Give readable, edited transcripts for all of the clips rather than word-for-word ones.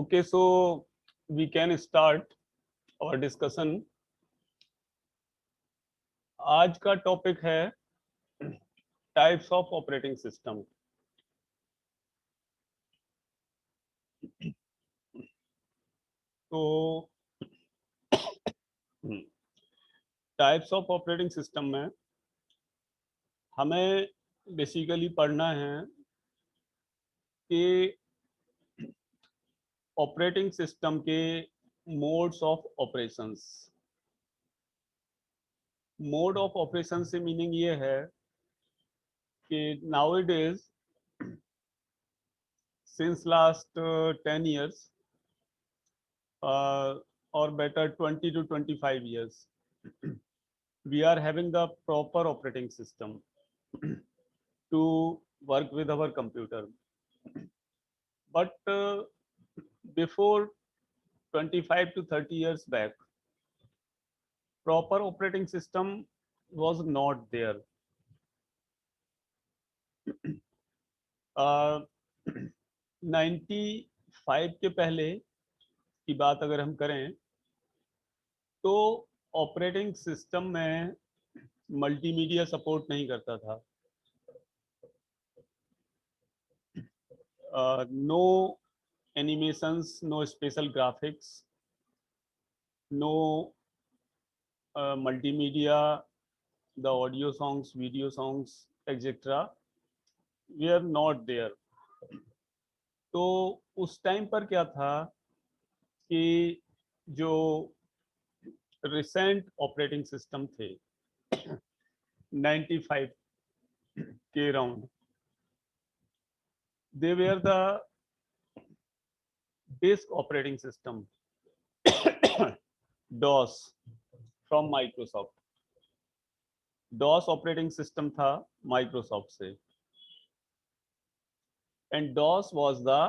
Okay, so we can start our discussion. आज का topic है टाइप्स ऑफ ऑपरेटिंग सिस्टम. तो टाइप्स ऑफ ऑपरेटिंग सिस्टम में हमें बेसिकली पढ़ना है कि ऑपरेटिंग सिस्टम के modes of operations. Mode of operation से मीनिंग ये है कि nowadays since last 10 years or better 20 to 25 years we are having the proper operating system to work with our computer, but before 25 to 30 years back proper operating system was not there. 95 के पहले की बात अगर हम करें तो operating system में multimedia support नहीं करता था. No animations, no special graphics, no multimedia, the audio songs, video songs etcetera we are not there. तो उस टाइम पर क्या था कि जो रिसेंट ऑपरेटिंग सिस्टम थे 95 के round, they were the disk operating system DOS from Microsoft. DOS operating system था माइक्रोसॉफ्ट से, and DOS was the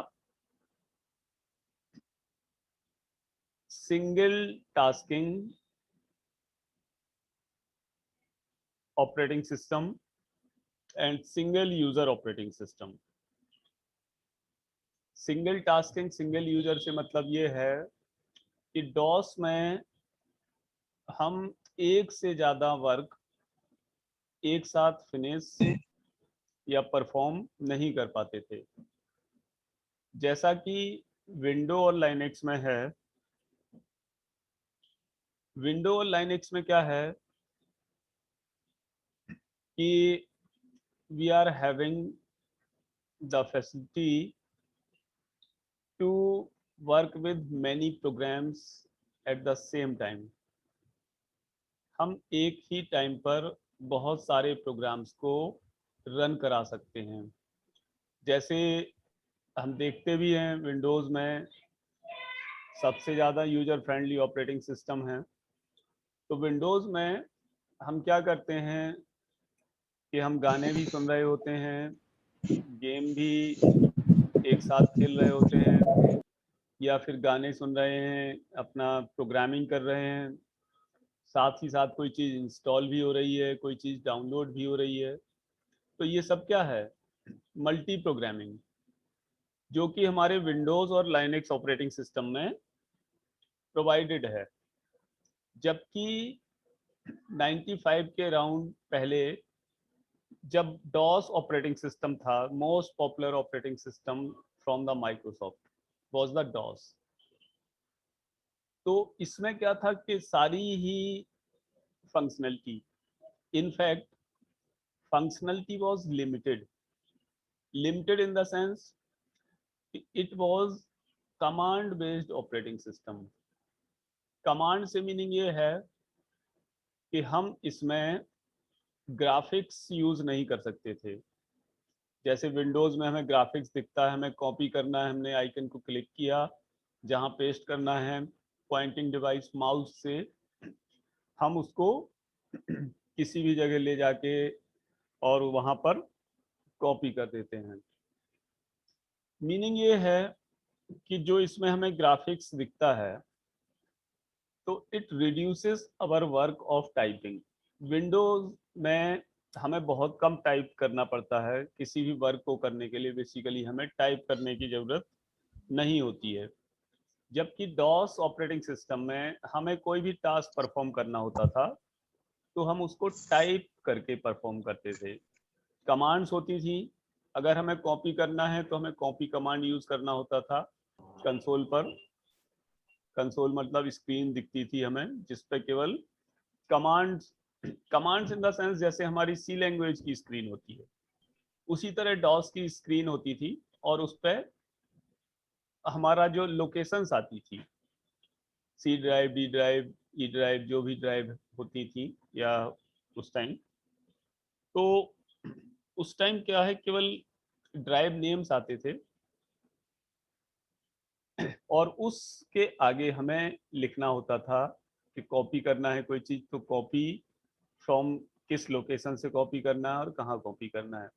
single tasking operating system and single user operating system. Single tasking, single user से मतलब ये है कि DOS में हम एक से ज़्यादा वर्क एक साथ फिनिश या परफॉर्म नहीं कर पाते थे. जैसा कि विंडो और लाइनेक्स में है. विंडो और लाइनेक्स में क्या है कि we are having the facility to work with many programs at the same time. हम एक ही टाइम पर बहुत सारे प्रोग्राम्स को रन करा सकते हैं. जैसे हम देखते भी हैं विंडोज़ में सबसे ज़्यादा यूजर फ्रेंडली ऑपरेटिंग सिस्टम है. तो विंडोज़ में हम क्या करते हैं कि हम गाने भी सुन रहे होते हैं, गेम भी एक साथ खेल रहे होते हैं, या फिर गाने सुन रहे हैं, अपना प्रोग्रामिंग कर रहे हैं, साथ ही साथ कोई चीज़ इंस्टॉल भी हो रही है, कोई चीज़ डाउनलोड भी हो रही है. तो ये सब क्या है? मल्टी प्रोग्रामिंग, जो कि हमारे विंडोज़ और लाइनेक्स ऑपरेटिंग सिस्टम में प्रोवाइडेड है. जबकि 95 के राउंड पहले जब डॉस ऑपरेटिंग सिस्टम था, most popular operating system from the Microsoft was the DOS. तो इसमें क्या था कि सारी ही functionality, in fact functionality was limited. Limited in the sense it was command based operating system. Command से मीनिंग ये है कि हम इसमें ग्राफिक्स यूज नहीं कर सकते थे. जैसे विंडोज़ में हमें ग्राफिक्स दिखता है, हमें कॉपी करना है, हमने आइकन को क्लिक किया, जहां पेस्ट करना है पॉइंटिंग डिवाइस माउस से हम उसको किसी भी जगह ले जाके और वहां पर कॉपी कर देते हैं. मीनिंग ये है कि जो इसमें हमें ग्राफिक्स दिखता है तो it reduces our work of typing. Windows में हमें बहुत कम टाइप करना पड़ता है. किसी भी वर्क को करने के लिए बेसिकली हमें टाइप करने की ज़रूरत नहीं होती है. जबकि डॉस ऑपरेटिंग सिस्टम में हमें कोई भी टास्क परफॉर्म करना होता था तो हम उसको टाइप करके परफॉर्म करते थे। कमांड्स होती थी, अगर हमें कॉपी करना है तो हमें कॉपी कमांड यूज करना होता था कंसोल पर। कंसोल मतलब स्क्रीन दिखती थी हमें जिस पे केवल commands, commands in the sense जैसे हमारी सी लैंग्वेज की स्क्रीन होती है उसी तरह डॉस की स्क्रीन होती थी, और उस पर हमारा जो लोकेशंस आती थी, C drive, D drive, E drive, जो भी ड्राइव होती थी या उस टाइम, तो उस टाइम क्या है केवल ड्राइव नेम्स आते थे और उसके आगे हमें लिखना होता था कि कॉपी करना है कोई चीज तो कॉपी फ्रॉम किस लोकेशन से कॉपी करना है और कहाँ कॉपी करना है।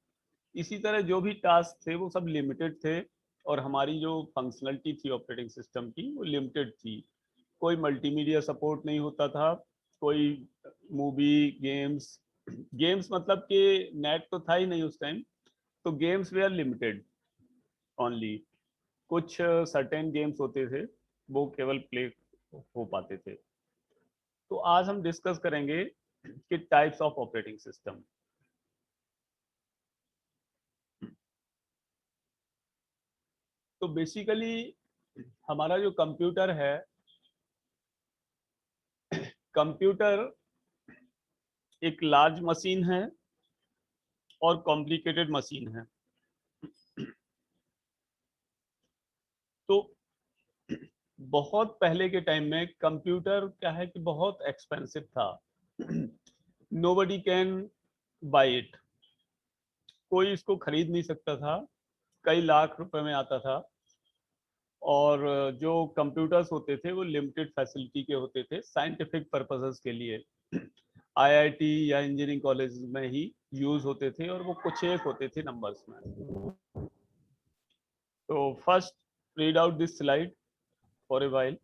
इसी तरह जो भी टास्क थे वो सब लिमिटेड थे और हमारी जो फंक्शनलिटी थी ऑपरेटिंग सिस्टम की वो लिमिटेड थी। कोई मल्टीमीडिया सपोर्ट नहीं होता था, कोई मूवी, गेम्स, गेम्स मतलब कि नेट तो था ही नहीं उस टाइम, तो games they are limited only. कुछ सर्टेन गेम्स होते थे वो केवल प्ले हो पाते थे। तो आज हम डिस्कस करेंगे कि टाइप्स ऑफ ऑपरेटिंग सिस्टम। तो बेसिकली हमारा जो कंप्यूटर है, कंप्यूटर एक लार्ज मशीन है और कॉम्प्लिकेटेड मशीन है। तो बहुत पहले के टाइम में कंप्यूटर क्या है कि बहुत एक्सपेंसिव था। नोबडी कैन बाय इट, कोई इसको खरीद नहीं सकता था, कई लाख रुपए में आता था। और जो कंप्यूटर्स होते थे वो लिमिटेड फैसिलिटी के होते थे साइंटिफिक पर्पसेस के लिए। आईआईटी या इंजीनियरिंग कॉलेज में ही यूज होते थे और वो कुछ एक होते थे नंबर्स में। तो first read out this slide for a while.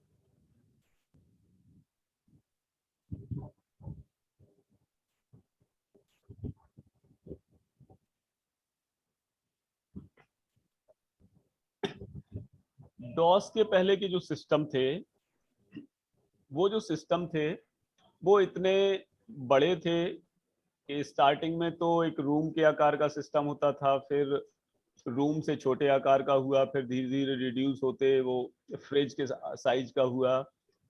DOS के पहले के जो सिस्टम थे, वो जो सिस्टम थे वो इतने बड़े थे कि स्टार्टिंग में तो एक रूम के आकार का सिस्टम होता था, फिर रूम से छोटे आकार का हुआ, फिर धीरे धीरे रिड्यूस होते वो फ्रिज के साइज का हुआ,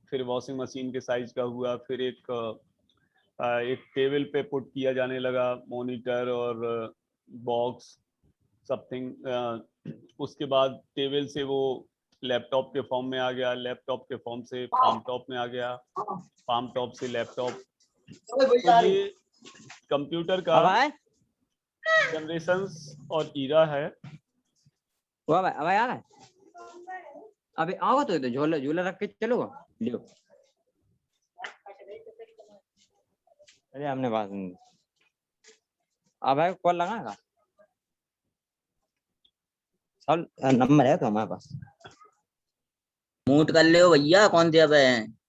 फिर वॉशिंग मशीन के साइज का हुआ, फिर एक टेबल पे पुट किया जाने लगा मॉनिटर और बॉक्स समथिंग। उसके बाद टेबल से वो लैपटॉप के फॉर्म में आ गया, लैपटॉप के फॉर्म से पाम टॉप में आ गया, पाम टॉप से लैपटॉप। तो ये कंप्यूटर का अब आए जनरेशंस और ईरा है। वो अब आ रहा है। अबे आओ तो झोला झूला रख के चलो लियो। अरे हमने बात नहीं। अब है कॉल लगाएगा, सब नंबर है तो हमारे पास। मूट कर ले भैया, कौन से अब है।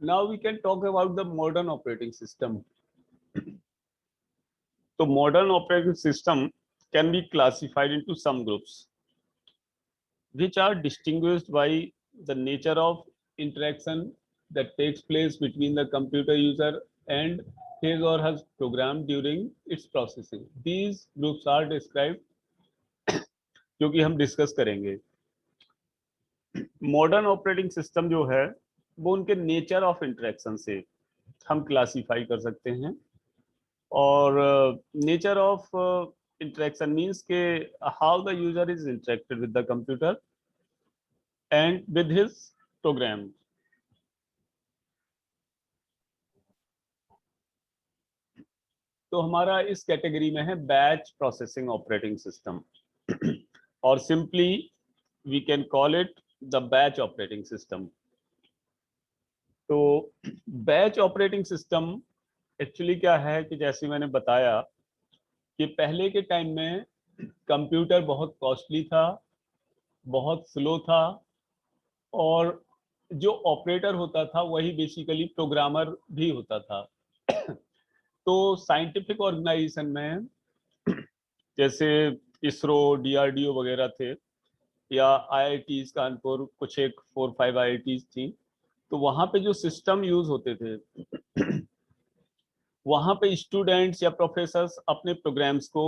Now we can talk about the modern operating system. So modern operating system can be classified into some groups, which are distinguished by the nature of interaction that takes place between the computer user and his or her program during its processing. These groups are described, जो कि हम discuss करेंगे। Modern operating system जो है वो उनके nature of interaction से हम क्लासिफाई कर सकते हैं। और नेचर ऑफ इंटरेक्शन मीन्स के how the user is interacted with the computer and with his program. तो हमारा इस कैटेगरी में है बैच प्रोसेसिंग ऑपरेटिंग सिस्टम, और simply we can call it the batch operating system. तो बैच ऑपरेटिंग सिस्टम एक्चुअली क्या है कि जैसे मैंने बताया कि पहले के टाइम में कंप्यूटर बहुत कॉस्टली था, बहुत स्लो था, और जो ऑपरेटर होता था वही बेसिकली प्रोग्रामर भी होता था। तो साइंटिफिक ऑर्गेनाइजेशन में जैसे इसरो, डीआरडीओ वगैरह थे, या आईआईटीज कानपुर, कुछ एक 4-5 आईआईटीज थी, तो वहां पे जो सिस्टम यूज होते थे वहां पे स्टूडेंट्स या प्रोफेसर्स अपने प्रोग्राम्स को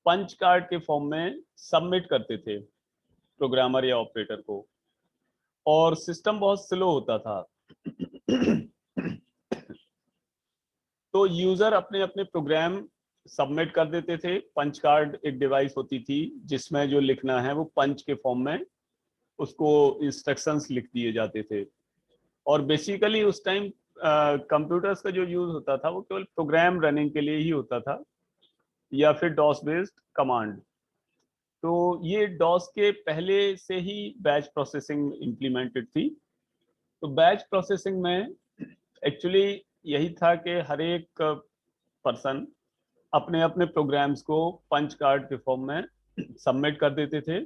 पंच कार्ड के फॉर्म में सबमिट करते थे प्रोग्रामर या ऑपरेटर को, और सिस्टम बहुत स्लो होता था। तो यूजर अपने अपने प्रोग्राम सबमिट कर देते थे। पंच कार्ड एक डिवाइस होती थी जिसमें जो लिखना है वो पंच के फॉर्म में उसको इंस्ट्रक्शंस लिख दिए जाते थे। और बेसिकली उस टाइम कंप्यूटर्स का जो यूज होता था वो केवल प्रोग्राम रनिंग के लिए ही होता था, या फिर डॉस बेस्ड कमांड। तो ये डॉस के पहले से ही बैच प्रोसेसिंग इम्प्लीमेंटेड थी। तो बैच प्रोसेसिंग में एक्चुअली यही था कि हर एक पर्सन अपने अपने प्रोग्राम्स को पंच कार्ड के फॉर्म में सबमिट कर देते थे,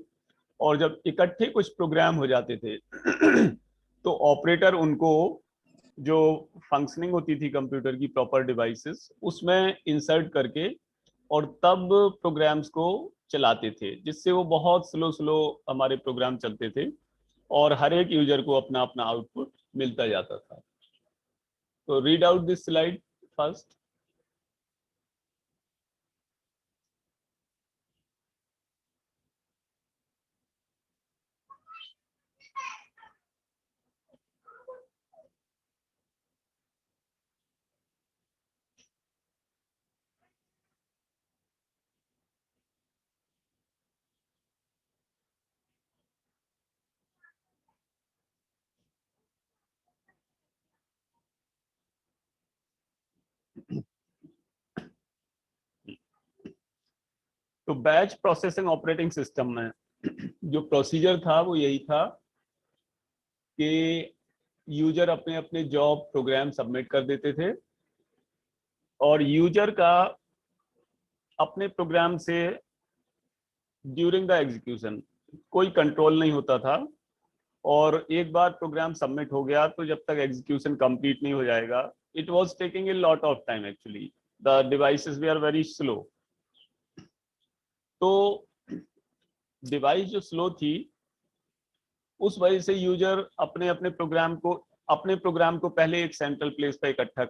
और जब इकट्ठे कुछ प्रोग्राम हो जाते थे तो ऑपरेटर उनको, जो फंक्शनिंग होती थी कंप्यूटर की प्रॉपर डिवाइसेस, उसमें इंसर्ट करके और तब प्रोग्राम्स को चलाते थे, जिससे वो बहुत स्लो स्लो हमारे प्रोग्राम चलते थे और हर एक यूजर को अपना अपना आउटपुट मिलता जाता था। तो read out this slide first. तो बैच प्रोसेसिंग ऑपरेटिंग सिस्टम में जो प्रोसीजर था वो यही था कि यूजर अपने अपने जॉब प्रोग्राम सबमिट कर देते थे, और यूजर का अपने प्रोग्राम से ड्यूरिंग द एग्जीक्यूशन कोई कंट्रोल नहीं होता था। और एक बार प्रोग्राम सबमिट हो गया तो जब तक एग्जीक्यूशन कंप्लीट नहीं हो जाएगा, it was taking a lot of time actually, the devices they are very slow. तो डिवाइस जो स्लो थी उस वजह से यूजर अपने अपने प्रोग्राम को पहले एक सेंट्रल प्लेस पे इकट्ठा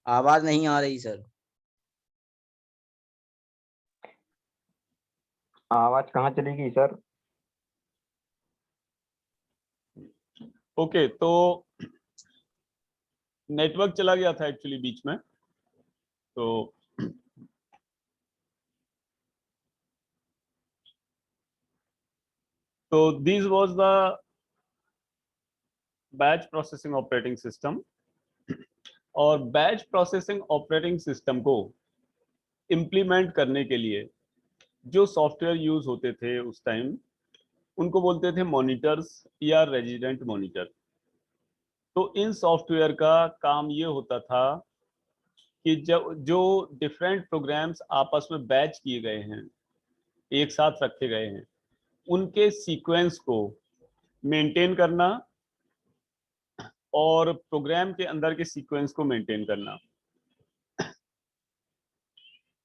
आवाज नहीं आ रही सर। आवाज कहाँ चलेगी सर? ओके। तो नेटवर्क चला गया था एक्चुअली बीच में। तो this was the batch processing operating system. और बैच प्रोसेसिंग ऑपरेटिंग सिस्टम को इम्प्लीमेंट करने के लिए जो सॉफ्टवेयर यूज होते थे उस टाइम, उनको बोलते थे मॉनिटर्स या रेजिडेंट मॉनिटर। तो इन सॉफ्टवेयर का काम ये होता था कि जो डिफरेंट प्रोग्राम्स आपस में बैच किए गए हैं, एक साथ रखे गए हैं, उनके सीक्वेंस को मेंटेन करना और प्रोग्राम के अंदर के सीक्वेंस को मेंटेन करना।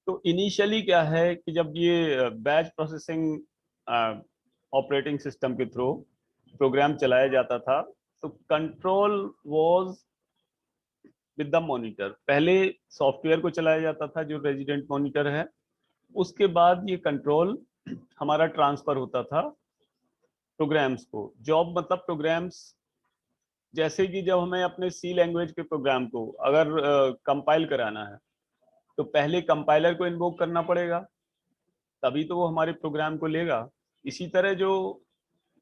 तो इनिशियली क्या है कि जब ये बैच प्रोसेसिंग ऑपरेटिंग सिस्टम के थ्रू प्रोग्राम चलाया जाता था, तो control was with the monitor. पहले सॉफ्टवेयर को चलाया जाता था जो रेजिडेंट मॉनिटर है, उसके बाद ये कंट्रोल हमारा ट्रांसफर होता था प्रोग्राम्स को। जॉब मतलब प्रोग्राम्स, जैसे कि जब हमें अपने सी लैंग्वेज के प्रोग्राम को अगर कंपाइल कराना है, तो पहले कंपाइलर को इन्वोक करना पड़ेगा, तभी तो वो हमारे प्रोग्राम को लेगा। इसी तरह जो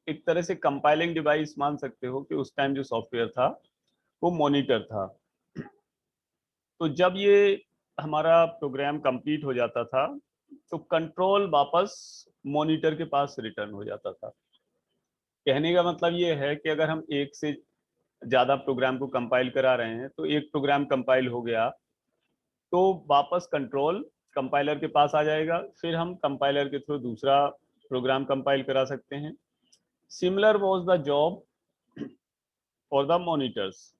एक तरह से कंपाइलिंग डिवाइस मान सकते हो कि उस टाइम जो सॉफ्टवेयर था वो मॉनिटर था। तो जब ये हमारा प्रोग्राम कंप्लीट हो जाता था, तो कंट्रोल वापस मॉनिटर के पास रिटर्न हो जाता था। कहने का मतलब ये है कि अगर हम एक से ज्यादा प्रोग्राम को कंपाइल करा रहे हैं, तो एक प्रोग्राम कंपाइल हो गया तो वापस कंट्रोल कंपाइलर के पास आ जाएगा, फिर हम कंपाइलर के थ्रू दूसरा प्रोग्राम कंपाइल करा सकते हैं। Similar was the job for the monitors.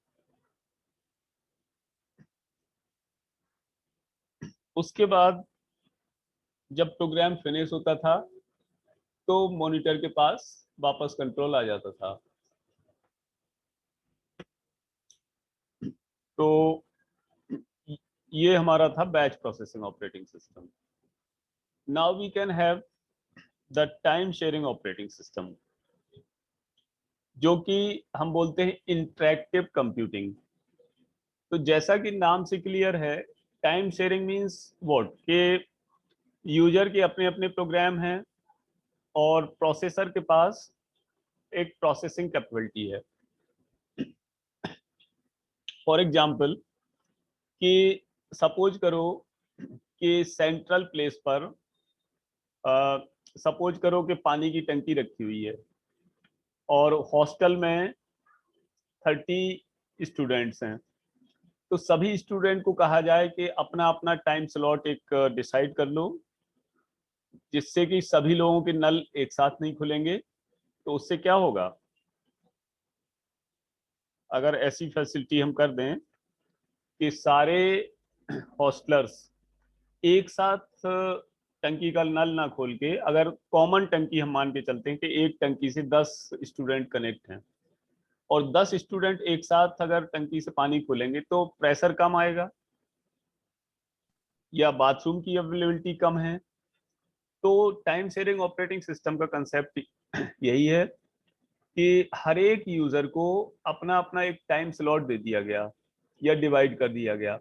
उसके बाद जब प्रोग्राम फिनिश होता था, तो मॉनिटर के पास वापस कंट्रोल आ जाता था। तो ये हमारा था batch processing operating system. Now we can have the time sharing operating system, जो कि हम बोलते हैं इंटरैक्टिव कंप्यूटिंग। तो जैसा कि नाम से क्लियर है, टाइम शेयरिंग मींस व्हाट, कि यूजर के अपने अपने प्रोग्राम हैं और प्रोसेसर के पास एक प्रोसेसिंग कैपेबिलिटी है। फॉर एग्जांपल कि सपोज करो कि सेंट्रल प्लेस पर सपोज करो कि पानी की टंकी रखी हुई है और हॉस्टल में 30 स्टूडेंट्स हैं। तो सभी स्टूडेंट को कहा जाए कि अपना अपना टाइम स्लॉट एक डिसाइड कर लो, जिससे कि सभी लोगों के नल एक साथ नहीं खुलेंगे। तो उससे क्या होगा, अगर ऐसी फैसिलिटी हम कर दें कि सारे हॉस्टलर्स एक साथ टंकी का नल ना खोल के, अगर कॉमन टंकी हम मान के चलते हैं कि एक टंकी से 10 स्टूडेंट कनेक्ट हैं और 10 स्टूडेंट एक साथ अगर टंकी से पानी खोलेंगे, तो प्रेशर कम आएगा या बाथरूम की अवेलेबिलिटी कम है। तो टाइम शेयरिंग ऑपरेटिंग सिस्टम का कंसेप्ट यही है कि हर एक यूजर को अपना अपना एक टाइम स्लॉट दे दिया गया या डिवाइड कर दिया गया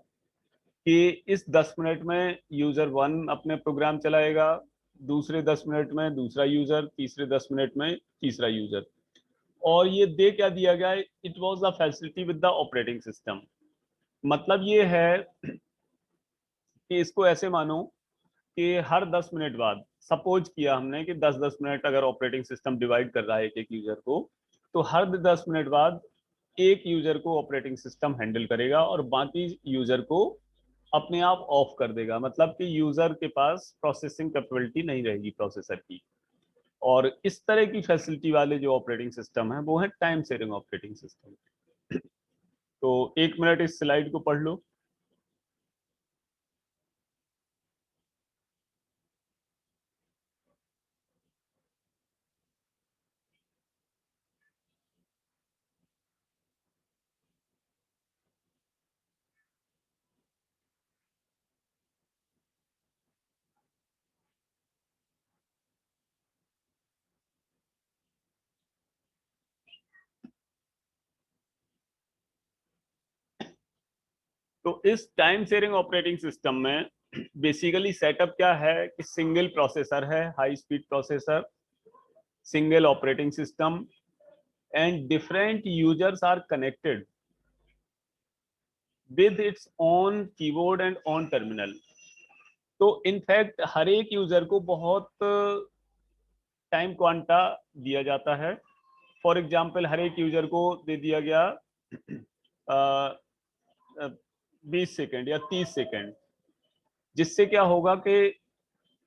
कि इस 10 मिनट में यूजर 1 अपने प्रोग्राम चलाएगा, दूसरे 10 मिनट में दूसरा यूजर, तीसरे 10 मिनट में तीसरा यूजर। और ये दे क्या दिया गया, it was the facility with the operating system. मतलब ये है कि इसको ऐसे मानो कि हर 10 मिनट बाद, सपोज किया हमने कि 10-10 मिनट अगर ऑपरेटिंग सिस्टम डिवाइड कर रहा है एक एक यूजर को, तो हर 10 मिनट बाद एक यूजर को ऑपरेटिंग सिस्टम हैंडल करेगा और बाकी यूजर को अपने आप ऑफ कर देगा। मतलब कि यूजर के पास प्रोसेसिंग कैपेबिलिटी नहीं रहेगी प्रोसेसर की। और इस तरह की फैसिलिटी वाले जो ऑपरेटिंग सिस्टम है वो है टाइम शेयरिंग ऑपरेटिंग सिस्टम। तो 1 मिनट इस स्लाइड को पढ़ लो। तो इस टाइम शेयरिंग ऑपरेटिंग सिस्टम में बेसिकली सेटअप क्या है कि सिंगल प्रोसेसर है, high speed processor, single operating system, and different users are connected with its own keyboard and on terminal. तो इनफैक्ट हर एक यूजर को बहुत टाइम क्वांटा दिया जाता है। फॉर एग्जाम्पल हर एक यूजर को दे दिया गया 20 सेकंड या 30 सेकंड, जिससे क्या होगा कि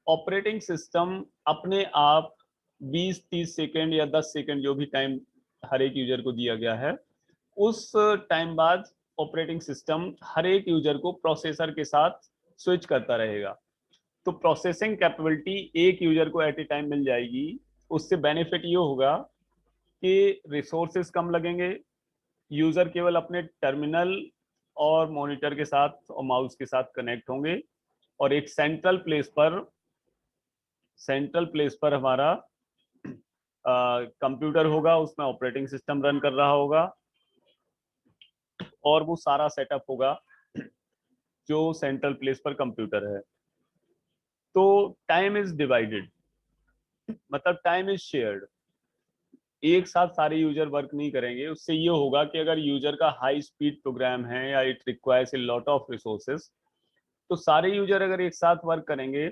ऑपरेटिंग सिस्टम अपने आप 20-30 सेकंड या 10 सेकंड जो भी टाइम हर एक यूजर को दिया गया है, उस टाइम बाद ऑपरेटिंग सिस्टम हर एक यूजर को प्रोसेसर के साथ स्विच करता रहेगा। तो प्रोसेसिंग कैपेबिलिटी एक यूजर को एट ए टाइम मिल जाएगी। उससे बेनिफिट ये होगा कि रिसोर्सेज कम लगेंगे, यूजर केवल अपने टर्मिनल और मॉनिटर के साथ और माउस के साथ कनेक्ट होंगे, और एक सेंट्रल प्लेस पर हमारा कंप्यूटर होगा, उसमें ऑपरेटिंग सिस्टम रन कर रहा होगा, और वो सारा सेटअप होगा जो सेंट्रल प्लेस पर कंप्यूटर है। तो टाइम इज डिवाइडेड, मतलब टाइम इज शेयर्ड। एक साथ सारे यूजर वर्क नहीं करेंगे। उससे ये होगा कि अगर यूजर का हाई स्पीड प्रोग्राम है या it requires a lot of resources, तो सारे यूजर अगर एक साथ वर्क करेंगे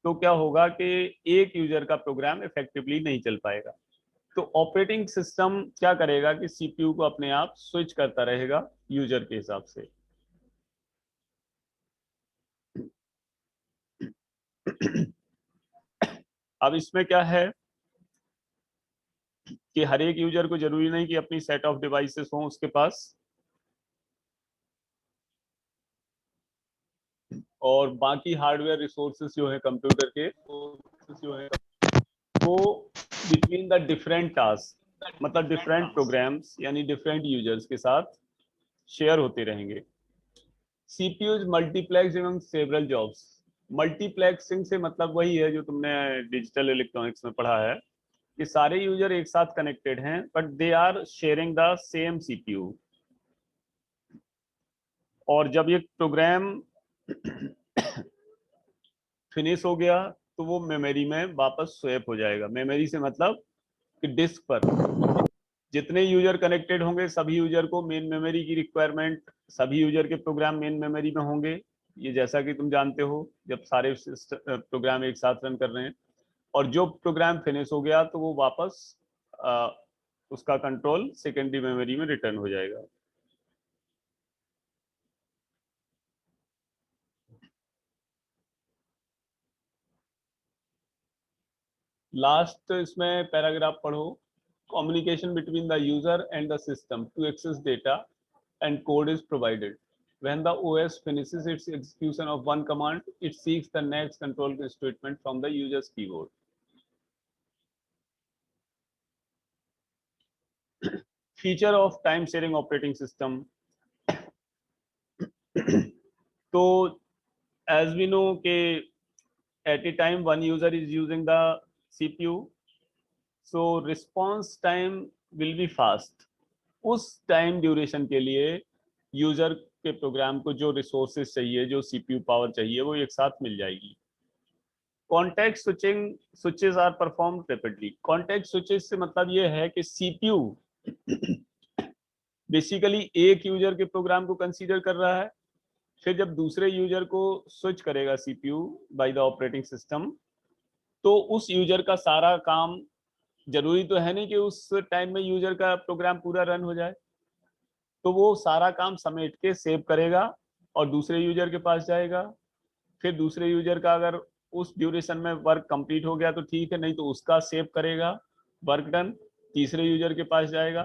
तो क्या होगा कि एक यूजर का प्रोग्राम इफेक्टिवली नहीं चल पाएगा। तो ऑपरेटिंग सिस्टम क्या करेगा कि सीपीयू को अपने आप स्विच करता रहेगा यूजर के हिसाब से। अब इसमें क्या है कि हर एक यूजर को जरूरी नहीं कि अपनी सेट ऑफ डिवाइसेस हो उसके पास, और बाकी हार्डवेयर रिसोर्सेज जो है कंप्यूटर के, जो है वो बिटवीन द डिफरेंट टास्क, मतलब डिफरेंट प्रोग्राम्स यानी डिफरेंट यूजर्स के साथ शेयर होते रहेंगे। सीपीयूज मल्टीप्लेक्स एवं सेवरल जॉब्स। मल्टीप्लेक्सिंग से मतलब वही है जो तुमने डिजिटल इलेक्ट्रॉनिक्स में पढ़ा है कि सारे यूजर एक साथ कनेक्टेड हैं but they are sharing the same CPU, और जब ये प्रोग्राम फिनिश हो गया तो वो मेमोरी में वापस स्वैप हो जाएगा। मेमोरी से मतलब कि डिस्क पर जितने यूजर कनेक्टेड होंगे सभी यूजर को मेन मेमोरी की रिक्वायरमेंट, सभी यूजर के प्रोग्राम मेन मेमोरी में होंगे। ये जैसा कि तुम जानते हो जब सारे प्रोग्राम एक साथ रन कर रहे हैं, और जो प्रोग्राम फिनिश हो गया तो वो वापस उसका कंट्रोल सेकेंडरी मेमोरी में रिटर्न हो जाएगा। लास्ट इसमें पैराग्राफ पढ़ो। Communication between the user and the system to access data and code is provided. When the OS finishes its execution of one command, it seeks the next control statement from the user's keyboard. Feature of time sharing operating system. So as we know कि at a time one user is using the CPU, so response time will be fast. उस time duration के लिए user के program को जो resources चाहिए, जो CPU power चाहिए, वो एक साथ मिल जाएगी। Context switches are performed rapidly. Context switches से मतलब ये है कि सीपीयू बेसिकली एक यूजर के प्रोग्राम को कंसीडर कर रहा है, फिर जब दूसरे यूजर को स्विच करेगा CPU bye the operating system, तो उस यूजर का सारा काम, जरूरी तो है नहीं कि उस टाइम में यूजर का प्रोग्राम पूरा रन हो जाए, तो वो सारा काम समेट के सेव करेगा और दूसरे यूजर के पास जाएगा। फिर दूसरे यूजर का अगर उस ड्यूरेशन में वर्क कंप्लीट हो गया तो ठीक है, नहीं तो उसका सेव करेगा, वर्क डन, तीसरे यूजर के पास जाएगा।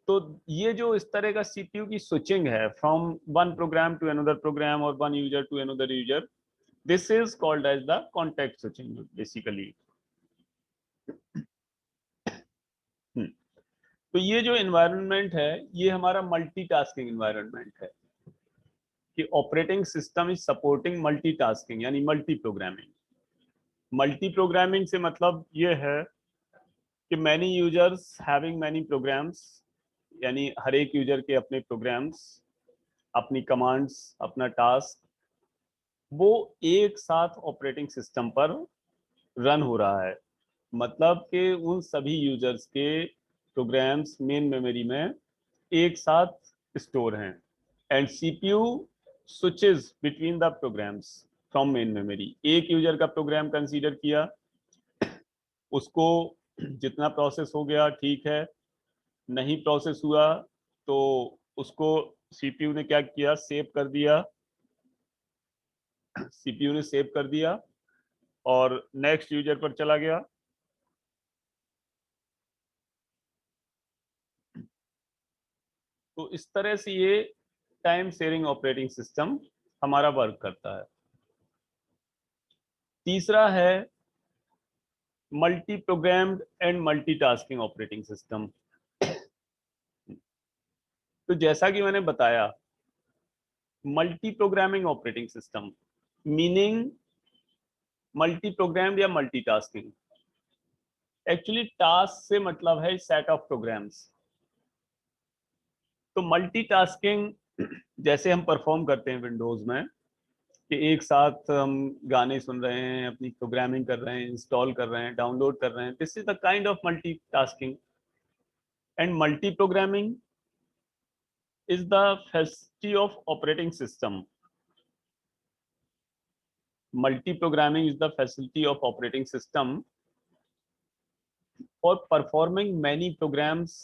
तो ये जो इस तरह का सीपीयू की स्विचिंग है from one program to another program और one user to another user, this is called as the context switching basically. तो ये जो एनवायरनमेंट है ये हमारा मल्टीटास्किंग एनवायरनमेंट है कि operating system is supporting multitasking यानी मल्टी प्रोग्रामिंग। मल्टी प्रोग्रामिंग से मतलब ये है कि many users having many programs, यानी हर एक यूजर के अपने प्रोग्राम्स, अपनी कमांड्स, अपना टास्क, वो एक साथ ऑपरेटिंग सिस्टम पर रन हो रहा है। मतलब कि उन सभी यूजर्स के प्रोग्राम्स मेन मेमोरी में एक साथ स्टोर हैं, and CPU switches between the programmes from main memory. एक यूजर का प्रोग्राम कंसीडर किया, उसको जितना प्रोसेस हो गया ठीक है, नहीं प्रोसेस हुआ तो उसको सीपीयू ने क्या किया, सेव कर दिया, सीपीयू ने सेव कर दिया और नेक्स्ट यूजर पर चला गया। तो इस तरह से ये टाइम शेयरिंग ऑपरेटिंग सिस्टम हमारा वर्क करता है। तीसरा है multi programmed and multitasking operating system. तो जैसा कि मैंने बताया, multi programming operating system meaning multi programmed या मल्टीटास्किंग। एक्चुअली टास्क से मतलब है सेट ऑफ प्रोग्राम्स। तो मल्टीटास्किंग जैसे हम परफॉर्म करते हैं विंडोज में कि एक साथ हम गाने सुन रहे हैं, अपनी प्रोग्रामिंग कर रहे हैं, इंस्टॉल कर रहे हैं, डाउनलोड कर रहे हैं, this is the kind of multitasking. And multi programming is the facility of operating system. Multi-programming is the facility of operating system for performing many programs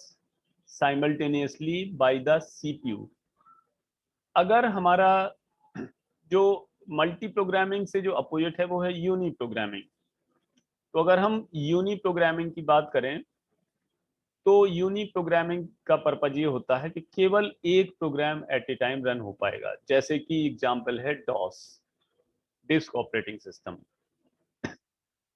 simultaneously by the CPU. अगर हमारा जो multi programming से जो opposite है वो है uni programming. तो अगर हम यूनी प्रोग्रामिंग की बात करें तो यूनी प्रोग्रामिंग का पर्पज ये होता है कि केवल एक program at a time run हो पाएगा। जैसे कि एग्जांपल है डॉस, डिस्क ऑपरेटिंग सिस्टम।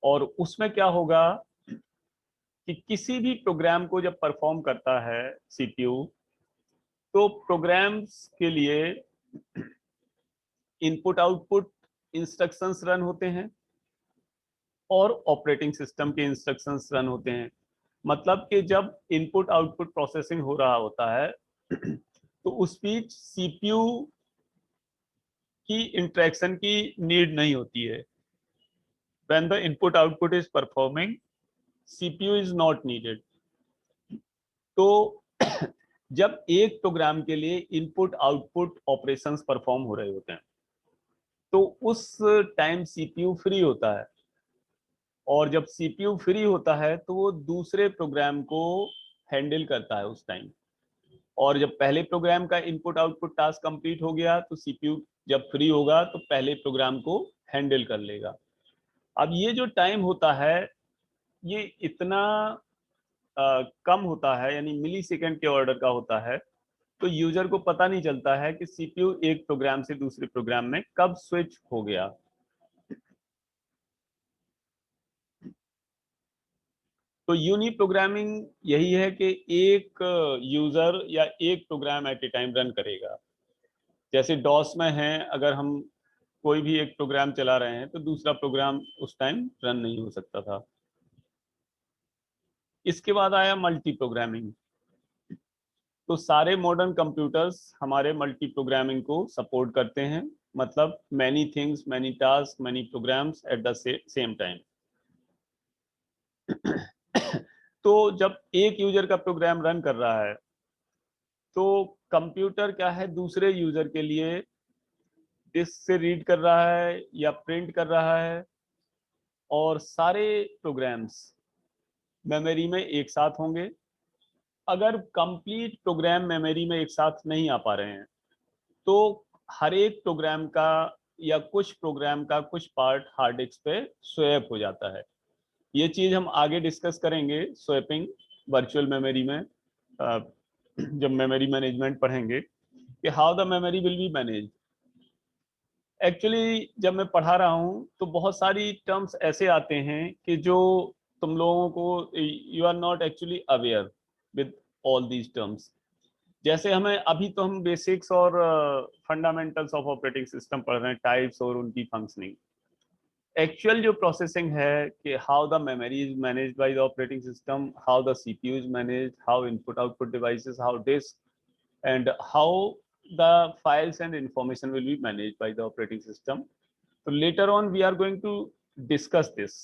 और उसमें क्या होगा कि किसी भी प्रोग्राम को जब परफॉर्म करता है सीपीयू, तो प्रोग्राम्स के लिए इनपुट आउटपुट इंस्ट्रक्शंस रन होते हैं और ऑपरेटिंग सिस्टम के इंस्ट्रक्शंस रन होते हैं। मतलब कि जब इनपुट आउटपुट प्रोसेसिंग हो रहा होता है तो उस बीच सीपीयू की इंटरेक्शन की नीड नहीं होती है। When the input output is performing, CPU is not needed. तो जब एक प्रोग्राम के लिए इनपुट आउटपुट ऑपरेशंस परफॉर्म हो रहे होते हैं तो उस टाइम सीपीयू फ्री होता है, और जब सीपीयू फ्री होता है तो वो दूसरे प्रोग्राम को हैंडल करता है उस टाइम। और जब पहले प्रोग्राम का इनपुट आउटपुट टास्क कंप्लीट हो गया तो सीपीयू जब फ्री होगा तो पहले प्रोग्राम को हैंडल कर लेगा। अब ये जो टाइम होता है ये इतना कम होता है, यानी मिली सेकेंड के ऑर्डर का होता है, तो यूजर को पता नहीं चलता है कि सीपीयू एक प्रोग्राम से दूसरे प्रोग्राम में कब स्विच हो गया। तो यूनी प्रोग्रामिंग यही है कि एक यूजर या एक program at a time run करेगा। जैसे डॉस में है, अगर हम कोई भी एक प्रोग्राम चला रहे हैं तो दूसरा प्रोग्राम उस टाइम रन नहीं हो सकता था। इसके बाद आया मल्टी प्रोग्रामिंग। तो सारे मॉडर्न कंप्यूटर्स हमारे मल्टी प्रोग्रामिंग को सपोर्ट करते हैं, मतलब many things, many task, many programs at the same time. तो जब एक यूजर का प्रोग्राम रन कर रहा है तो कंप्यूटर क्या है, दूसरे यूजर के लिए डिस्क से रीड कर रहा है या प्रिंट कर रहा है, और सारे प्रोग्राम्स मेमोरी में एक साथ होंगे। अगर कंप्लीट प्रोग्राम मेमोरी में एक साथ नहीं आ पा रहे हैं तो हर एक प्रोग्राम का या कुछ प्रोग्राम का कुछ पार्ट हार्ड डिस्क पे स्वैप हो जाता है। ये चीज हम आगे डिस्कस करेंगे, स्वैपिंग वर्चुअल मेमोरी में, जब मेमोरी मैनेजमेंट पढ़ेंगे कि how the memory will be manage. Actually जब मैं पढ़ा रहा हूँ तो बहुत सारी टर्म्स ऐसे आते हैं कि जो तुम लोगों को, you are not actually aware with all these terms. जैसे हमें अभी तो हम बेसिक्स और फंडामेंटल्स ऑफ ऑपरेटिंग सिस्टम पढ़ रहे हैं, टाइप्स और उनकी फंक्शनिंग। एक्चुअल जो प्रोसेसिंग है कि how the memory is managed by the operating system, how the CPU is managed, how input output devices, how disk, and how the files and information will be managed by the operating system. So later on we are going to discuss this.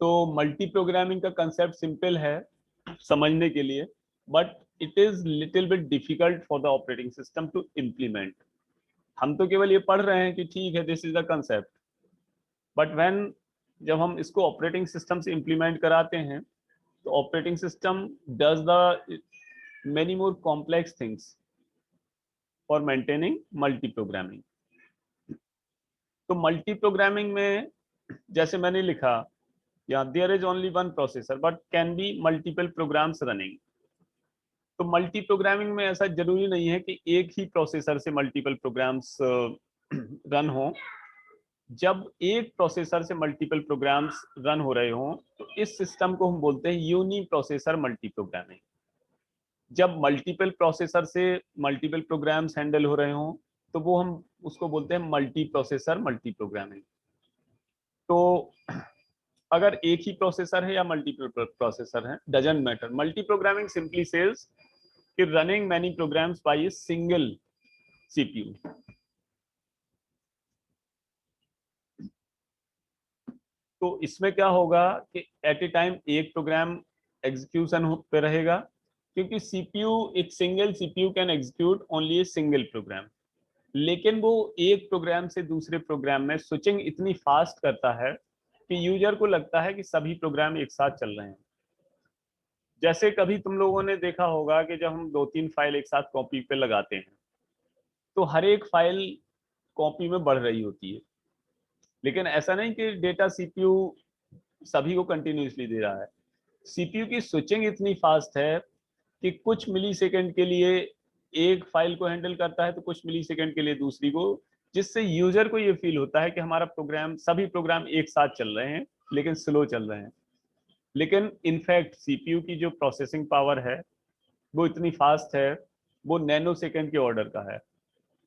तो multi programming का concept simple है समझने के लिए, but it is little bit difficult for the operating system to implement. हम तो केवल ये पढ़ रहे हैं कि ठीक है, this is the concept, but when जब हम इसको ऑपरेटिंग सिस्टम से इम्प्लीमेंट कराते हैं तो operating system does the many more complex things for maintaining multi programming. तो मल्टी प्रोग्रामिंग में जैसे मैंने लिखा या there is only one processor but can be multiple programs running. तो मल्टी प्रोग्रामिंग में ऐसा जरूरी नहीं है कि एक ही प्रोसेसर से मल्टीपल प्रोग्राम्स रन हो। जब एक प्रोसेसर से मल्टीपल प्रोग्राम्स रन हो रहे हों तो इस सिस्टम को हम बोलते हैं यूनी प्रोसेसर मल्टी प्रोग्रामिंग। जब मल्टीपल प्रोसेसर से मल्टीपल प्रोग्राम्स हैंडल हो रहे हों तो वो हम उसको बोलते हैं मल्टी प्रोसेसर मल्टी प्रोग्रामिंग। तो अगर एक ही प्रोसेसर है या मल्टीपल प्रोसेसर है doesn't matter. Multi programming simply says कि running many programs by a single CPU. तो इसमें क्या होगा कि एट ए टाइम एक प्रोग्राम एग्जीक्यूशन पे रहेगा, क्योंकि सीपीयू एक single CPU can execute only a single program, लेकिन वो एक प्रोग्राम से दूसरे प्रोग्राम में स्विचिंग इतनी फास्ट करता है कि यूजर को लगता है कि सभी प्रोग्राम एक साथ चल रहे हैं। जैसे कभी तुम लोगों ने देखा होगा कि जब हम 2-3 फाइल एक साथ कॉपी पे लगाते हैं तो हर एक फाइल कॉपी में बढ़ रही होती है, लेकिन ऐसा नहीं कि डेटा सीपीयू सभी को कंटिन्यूसली दे रहा है। सीपीयू की स्विचिंग इतनी फास्ट है कि कुछ मिली सेकेंड के लिए एक फाइल को हैंडल करता है तो कुछ मिली सेकेंड के लिए दूसरी को, जिससे यूजर को ये फील होता है कि हमारा प्रोग्राम सभी प्रोग्राम एक साथ चल रहे हैं लेकिन स्लो चल रहे हैं। लेकिन इनफैक्ट सीपीयू की जो प्रोसेसिंग पावर है वो इतनी फास्ट है, वो नैनो सेकेंड के ऑर्डर का है।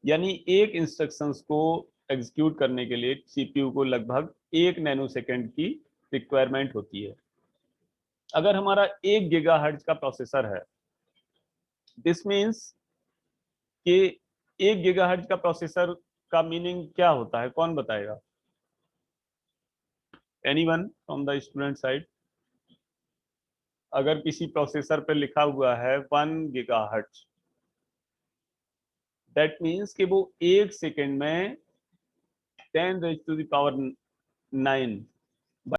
यानी एक इंस्ट्रक्शंस को एग्जीक्यूट करने के लिए सीपीयू को लगभग 1 नैनो सेकेंड की रिक्वायरमेंट होती है। अगर हमारा 1 गीगाहर्ट्ज का प्रोसेसर है, दिस मीन्स कि 1 गीगाहर्ट्ज का प्रोसेसर का मीनिंग क्या होता है, कौन बताएगा? Anyone from the student side? अगर किसी प्रोसेसर पे लिखा हुआ है 1 गीगाहर्ट्ज, दैट मीन्स कि वो 1 सेकेंड में 10 raised to the power 9